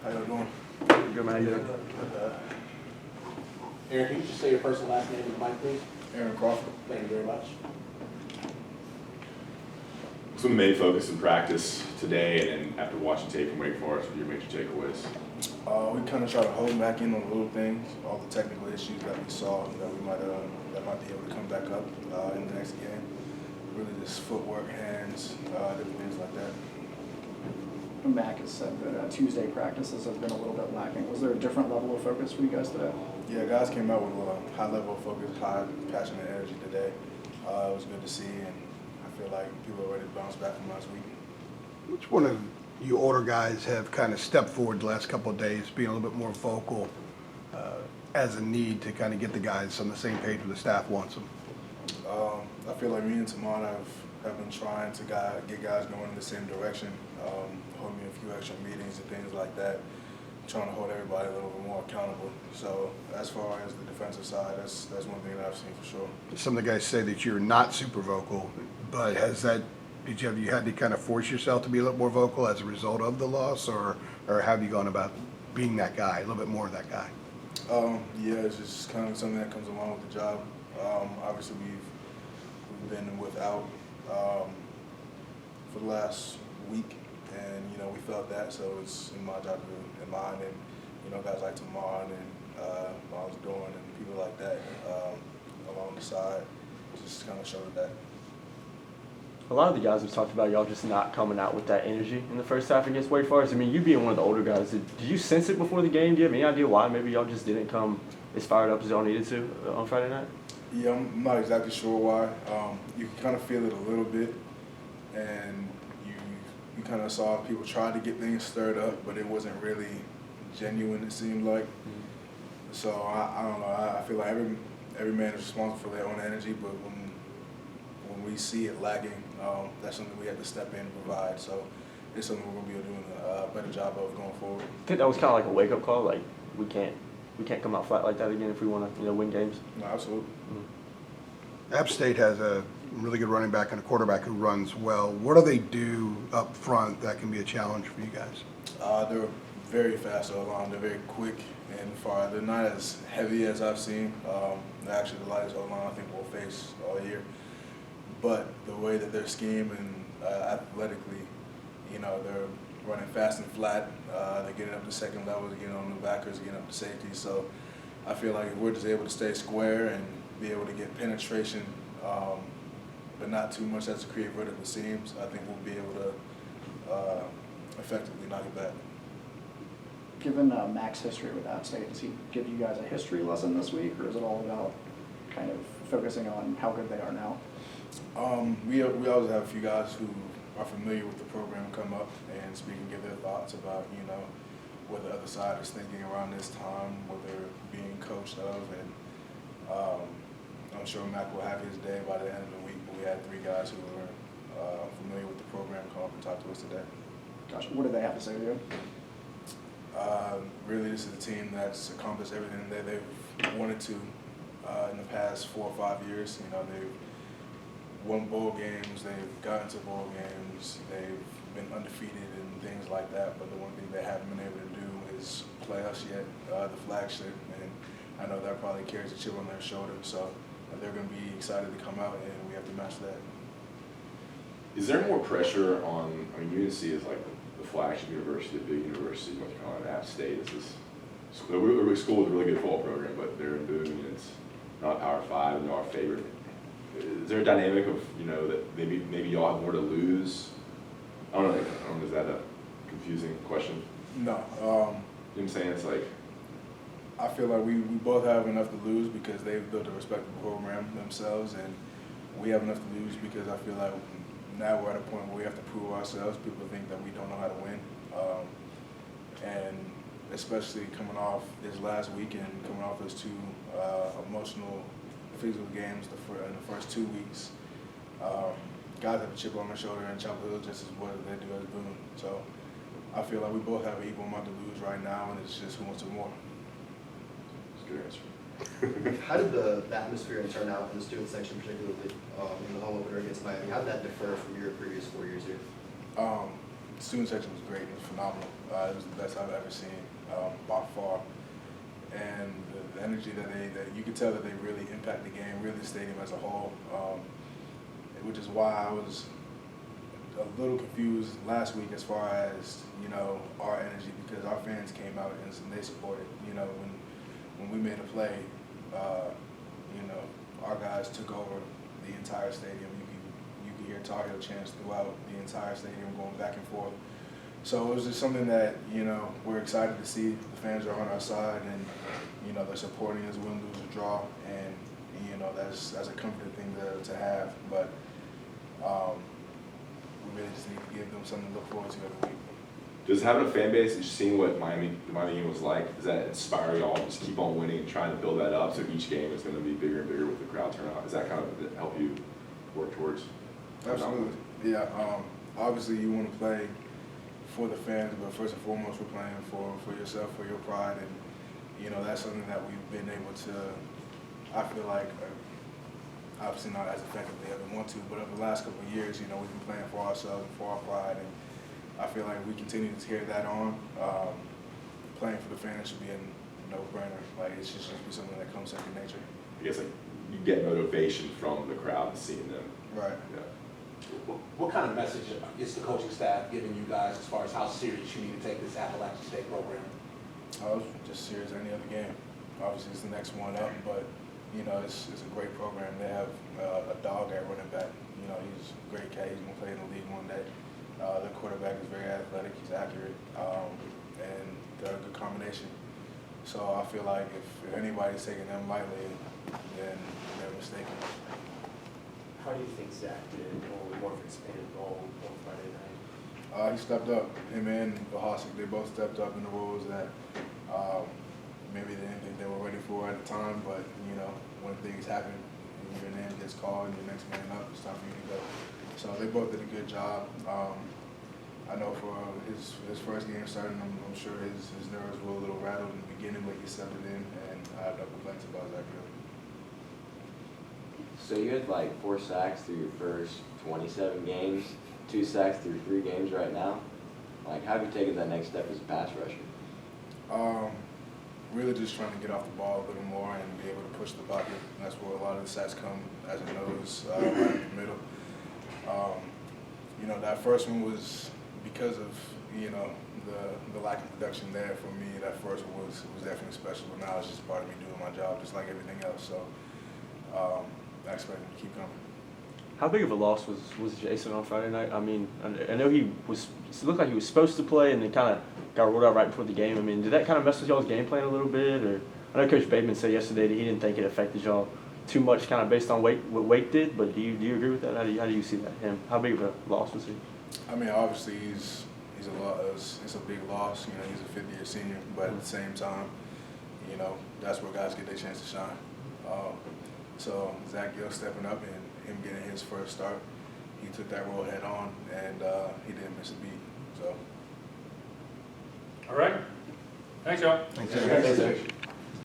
How y'all doing? Good, man. Good. Aaron, can you just say your first and last name and mic, please? Aaron Crawford. Thank you very much. What's the main focus in practice today, and then after watching tape from Wake Forest, what are your major takeaways? We kind of try to hold back in on the little things, all the technical issues that we saw that we might be able to come back up in the next game. Really just footwork, hands, different things like that. Mac has said that Tuesday practices have been a little bit lacking. Was there a different level of focus for you guys today? Yeah, guys came out with a high level of focus, high passion and energy today. It was good to see, and I feel like people are ready to bounce back from last week. Which one of you older guys have kind of stepped forward the last couple of days, being a little bit more vocal as a need to kind of get the guys on the same page where the staff wants them? I feel like me and Tamon have been trying to get guys going in the same direction, holding a few extra meetings and things like that, trying to hold everybody a little bit more accountable. So as far as the defensive side, that's one thing that I've seen for sure. Some of the guys say that you're not super vocal, but have you had to kind of force yourself to be a little more vocal as a result of the loss, or have you gone about being that guy, a little bit more of that guy? Yeah, it's just kind of something that comes along with the job. Obviously, we've been without for the last week, and we felt that, so it's in my job and mine, and guys like Tamon and Miles Dorn and people like that along the side just kind of showed that. A lot of the guys have talked about y'all just not coming out with that energy in the first half against Wake Forest. I mean, you being one of the older guys, did you sense it before the game? Do you have any idea why maybe y'all just didn't come as fired up as y'all needed to on Friday night? Yeah, I'm not exactly sure why. You can kind of feel it a little bit, and you kind of saw people try to get things stirred up, but it wasn't really genuine, it seemed like. So I don't know. I feel like every man is responsible for their own energy, but when we see it lacking, that's something we have to step in and provide. So it's something we're going to be doing a better job of going forward. I think that was kind of like a wake-up call. Like we can't come out flat like that again if we want to win games. No, absolutely. App State has a really good running back and a quarterback who runs well. What do they do up front that can be a challenge for you guys? They're very fast O-line. They're very quick and far. They're not as heavy as I've seen. They're actually the lightest O-line I think we'll face all year. But the way that they're schemed and athletically, they're running fast and flat. They're getting up to second level, they're getting on the backers, getting up to safety. So I feel like if we're just able to stay square and be able to get penetration, but not too much as to create vertical seams, I think we'll be able to effectively knock it back. Given Mac's history with App State, does he give you guys a history lesson this week, or is it all about kind of focusing on how good they are now? We always have a few guys who are familiar with the program come up and speak and give their thoughts about, what the other side is thinking around this time, what they're being coached of, and I'm sure Mac will have his day by the end of the week, but we had 3 guys who were familiar with the program come up and talk to us today. Gosh, what do they have to say to you? Really, this is a team that's accomplished everything that they've wanted to in the past 4 or 5 years. They've won bowl games, they've gotten to bowl games, they've been undefeated and things like that, but the one thing they haven't been able to do is play us yet, the flagship, and I know that probably carries a chip on their shoulder, so they're going to be excited to come out, and we have to match that. Is there more pressure on, UNC is like the flagship university, the big university, North Carolina, App State. We're a school with a really good football program, but they're in Boone, and it's not Power 5, and they're our favorite. Is there a dynamic of, that maybe y'all have more to lose? I don't know, is that a confusing question? No. You know what I'm saying? It's like, I feel like we both have enough to lose because they've built a respectable program themselves, and we have enough to lose because I feel like now we're at a point where we have to prove ourselves. People think that we don't know how to win. And especially coming off this last weekend, coming off those 2 emotional physical games in the first 2 weeks, guys have a chip on their shoulder in Chapel Hill just as well as they do as Boone. So I feel like we both have an equal amount to lose right now, and it's just who wants it more. that's a good answer. How did the atmosphere and turnout in the student section, particularly in the home opener against Miami, how did that differ from your previous 4 years here? student section was great. It was phenomenal. It was the best I've ever seen by far. And the energy that you could tell that they really impact the game, really the stadium as a whole, which is why I was a little confused last week as far as, you know, our energy, because our fans came out and they supported. You know, when we made a play, you know, our guys took over the entire stadium. You could hear Tar Heel chants throughout the entire stadium going back and forth. So it was just something that, you know, we're excited to see. The fans are on our side, and, you know, they're supporting us, win, lose, or draw, and, you know, that's a comforting thing to have. But we really just need to give them something to look forward to every week. Does having a fan base and just seeing what the Miami game was like, does that inspire y'all to just keep on winning and trying to build that up so each game is going to be bigger and bigger with the crowd turnout? Does that kind of help you work towards? Absolutely. Yeah. Obviously, you want to play for the fans, but first and foremost, we're playing for yourself, for your pride, and, you know, that's something that we've been able to, I feel like, obviously not as effectively as we want to, but over the last couple of years, you know, we've been playing for ourselves and for our pride, and I feel like we continue to carry that on. Playing for the fans should be a no-brainer. Like, it should just be something that comes second nature. I guess, like, you get motivation from the crowd and seeing them. Right. Yeah. What kind of message is the coaching staff giving you guys as far as how serious you need to take this Appalachian State program? I was just serious as any other game. Obviously, it's the next one up, but, you know, it's a great program. They have a dog at running back. You know, he's a great cat. He's going to play in the league one day. The quarterback is very athletic. He's accurate, and they're a good combination. So I feel like if anybody's taking them lightly, then they're mistaken. How do you think Zach did when Morph expanded role on Friday night? He stepped up. Him and Bahasic, they both stepped up in the roles that maybe they didn't think they were ready for at the time, but, you know, when things happen, your name gets called and your next man up, it's time for you to go. So they both did a good job. I know for his first game starting, I'm sure his nerves were a little rattled in the beginning, but he settled in, and I have no complaints about Zach. So you had like 4 sacks through your first 27 games, 2 sacks through 3 games right now. Like, how have you taken that next step as a pass rusher? Really just trying to get off the ball a little more and be able to push the pocket. That's where a lot of the sacks come as a nose, right in the middle. You know, that first one was because of, you know, the lack of production there for me. That first one was definitely special, but now it's just part of me doing my job just like everything else. So I expect him to keep coming. How big of a loss was Jason on Friday night? I mean, I know it looked like he was supposed to play and then kind of got ruled out right before the game. I mean, did that kind of mess with y'all's game plan a little bit? Or I know Coach Bateman said yesterday that he didn't think it affected y'all too much, kind of based on what Wake did. But do you agree with that? How do you see that? How big of a loss was he? I mean, obviously he's a lot. It's a big loss. You know, he's a fifth-year senior, but at the same time, you know, that's where guys get their chance to shine. So Zach Gill stepping up and him getting his first start, he took that role head on, and he didn't miss a beat. So. All right. Thanks, y'all. Thanks, Thanks, Coach.